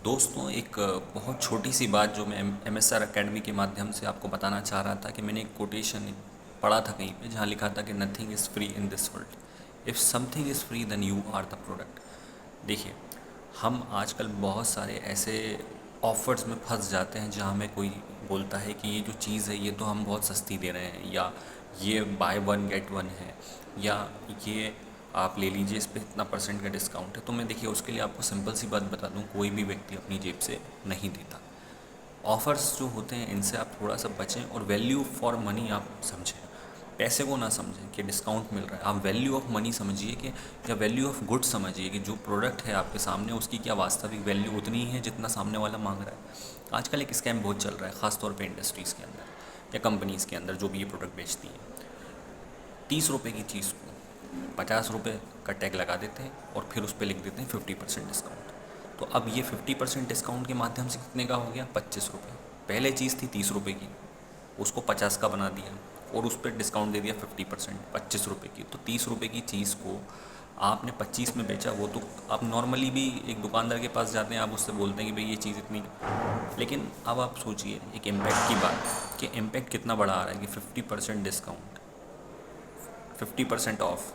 दोस्तों एक बहुत छोटी सी बात जो मैं MSR अकेडमी के माध्यम से आपको बताना चाह रहा था कि मैंने एक कोटेशन पढ़ा था कहीं पे जहाँ लिखा था कि nothing is free in this world, if something is free then you are the product. देखिए, हम आजकल बहुत सारे ऐसे ऑफ़र्स में फंस जाते हैं जहाँ हमें कोई बोलता है कि ये जो चीज़ है ये तो हम बहुत सस्ती दे रहे हैं, या ये बाय वन गेट वन है, या ये आप ले लीजिए, इस पे इतना परसेंट का डिस्काउंट है। तो मैं देखिए उसके लिए आपको सिंपल सी बात बता दूं, कोई भी व्यक्ति अपनी जेब से नहीं देता। ऑफ़र्स जो होते हैं इनसे आप थोड़ा सा बचें और वैल्यू फॉर मनी आप समझें। पैसे को ना समझें कि डिस्काउंट मिल रहा है, आप वैल्यू ऑफ मनी समझिए कि, या वैल्यू ऑफ गुड समझिए कि जो प्रोडक्ट है आपके सामने उसकी क्या वास्तविक वैल्यू उतनी ही है जितना सामने वाला मांग रहा है। आजकल एक स्कैम बहुत चल रहा है, ख़ासतौर पे इंडस्ट्रीज़ के अंदर या कंपनीज़ के अंदर जो भी ये प्रोडक्ट बेचती हैं। 30 रुपये की चीज़ को 50 रुपये का टैग लगा देते हैं और फिर उस पर लिख देते हैं 50% डिस्काउंट। तो अब ये 50% डिस्काउंट के माध्यम से कितने का हो गया? 25 रुपये। पहले चीज़ थी 30 रुपये की, उसको 50 का बना दिया और उस पर डिस्काउंट दे दिया 50%, 25 रुपये की। तो 30 रुपये की चीज़ को आपने 25 में बेचा। वो तो आप नॉर्मली भी एक दुकानदार के पास जाते हैं, आप उससे बोलते हैं कि भाई ये चीज़ इतनी, लेकिन अब आप सोचिए एक इम्पैक्ट की बात कि इम्पैक्ट कितना बड़ा आ रहा है कि 50% डिस्काउंट, 50% ऑफ,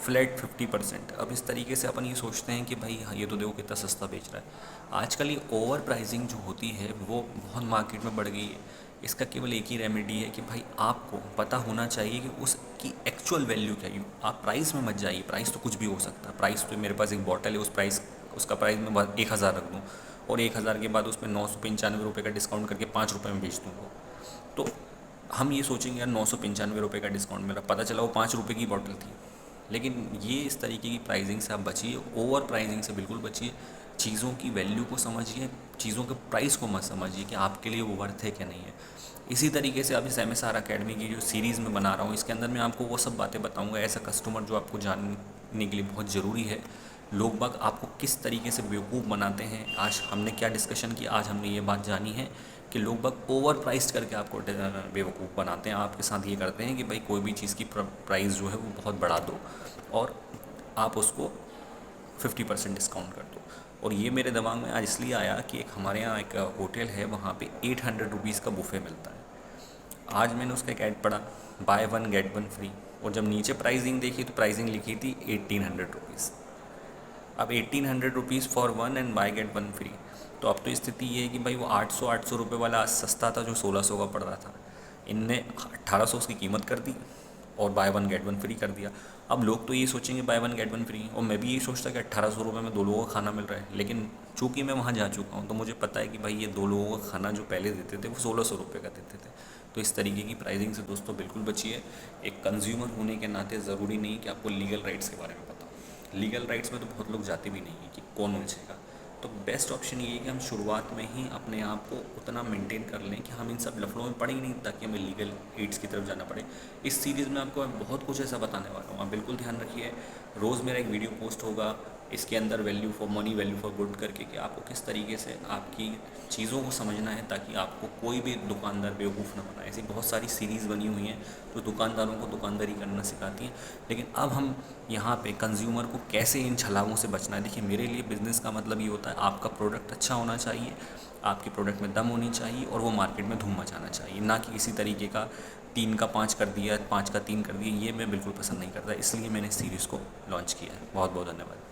फ्लैट 50%। अब इस तरीके से अपन ये सोचते हैं कि भाई हाँ, ये तो देखो कितना सस्ता बेच रहा है। आजकल ये ओवर प्राइसिंग जो होती है वो बहुत मार्केट में बढ़ गई है। इसका केवल एक ही रेमेडी है कि भाई आपको पता होना चाहिए कि उसकी एक्चुअल वैल्यू क्या है। आप प्राइस में मत जाइए, प्राइस तो कुछ भी हो सकता है। प्राइस तो मेरे पास एक बॉटल है, उसका प्राइस मैं 1000 रख दूँ और 1000 के बाद उसमें 995 रुपये का डिस्काउंट करके 5 रुपये में बेच दूँगा। तो हम ये सोचेंगे यार 995 रुपये का डिस्काउंट मिला, पता चला वो 5 रुपये की बॉटल थी। लेकिन ये इस तरीके की प्राइसिंग से आप बचिए, ओवर प्राइसिंग से बिल्कुल बचिए। चीज़ों की वैल्यू को समझिए, चीज़ों के प्राइस को मत समझिए कि आपके लिए वो वर्थ है क्या नहीं है। इसी तरीके से अब इस MSR अकेडमी की जो सीरीज़ में बना रहा हूँ, इसके अंदर मैं आपको वो सब बातें बताऊँगा, ऐसा कस्टमर जो आपको जानने के लिए बहुत ज़रूरी है। लोग बाग आपको किस तरीके से बेवकूफ़ बनाते हैं, आज हमने क्या डिस्कशन की, आज हमने ये बात जानी है कि लोग बाग ओवर प्राइस्ड करके आपको बेवकूफ़ बनाते हैं। आपके साथ ये करते हैं कि भाई कोई भी चीज़ की प्राइस जो है वो बहुत बढ़ा दो और आप उसको 50% डिस्काउंट कर दो। और ये मेरे दिमाग में आज इसलिए आया कि एक हमारे यहाँ एक होटल है, वहाँ पे 800 रुपीज़ का बुफ़े मिलता है। आज मैंने उसका एक ऐड पढ़ा, by one get one free, और जब नीचे प्राइसिंग देखी तो प्राइसिंग लिखी थी 1800 रुपीज़। अब 1800 rupees for one and buy get one free. तो अब तो स्थिति ये है कि भाई वो 800 रुपये वाला आज सस्ता था जो 1600 का पड़ रहा था, इनने 1800 उसकी कीमत कर दी और by one get one free कर दिया। अब लोग तो ये सोचेंगे by one get one free, और मैं भी यही सोचता कि 1800 रुपये में 2 लोगों का खाना मिल रहा है। लेकिन चूँकि मैं वहाँ जा चुका हूँ तो मुझे पता है कि भाई ये 2 लोगों का खाना जो पहले देते थे वो 1600 रुपये का देते थे। तो इस तरीके की प्राइसिंग से दोस्तों बिल्कुल बचिए। एक कंज्यूमर होने के नाते ज़रूरी नहीं कि आपको लीगल राइट्स के बारे में पता हो। लीगल राइट्स में तो बहुत लोग जाते भी नहीं हैं कि कौन बचेगा। तो बेस्ट ऑप्शन ये है कि हम शुरुआत में ही अपने आप को उतना मेंटेन कर लें कि हम इन सब लफड़ों में पड़े ही नहीं, ताकि हमें लीगल एड्स की तरफ जाना पड़े। इस सीरीज़ में आपको मैं बहुत कुछ ऐसा बताने वाला हूँ, आप बिल्कुल ध्यान रखिए। रोज़ मेरा एक वीडियो पोस्ट होगा, इसके अंदर value for money, value for good करके, कि आपको किस तरीके से आपकी चीज़ों को समझना है ताकि आपको कोई भी दुकानदार बेवकूफ़ ना बनाए। ऐसी बहुत सारी सीरीज़ बनी हुई हैं जो दुकानदारों को दुकानदारी करना सिखाती हैं। लेकिन अब हम यहाँ पे कंज्यूमर को कैसे इन छलांगों से बचना है। देखिए, मेरे लिए बिज़नेस का मतलब ये होता है आपका प्रोडक्ट अच्छा होना चाहिए, आपके प्रोडक्ट में दम होनी चाहिए और वो मार्केट में धूम मचाना चाहिए, ना कि किसी तरीके का 3 का 5 कर दिया, 5 का 3 कर दिया। ये मैं बिल्कुल पसंद नहीं करता, इसलिए मैंने इस सीरीज़ को लॉन्च किया है। बहुत बहुत धन्यवाद।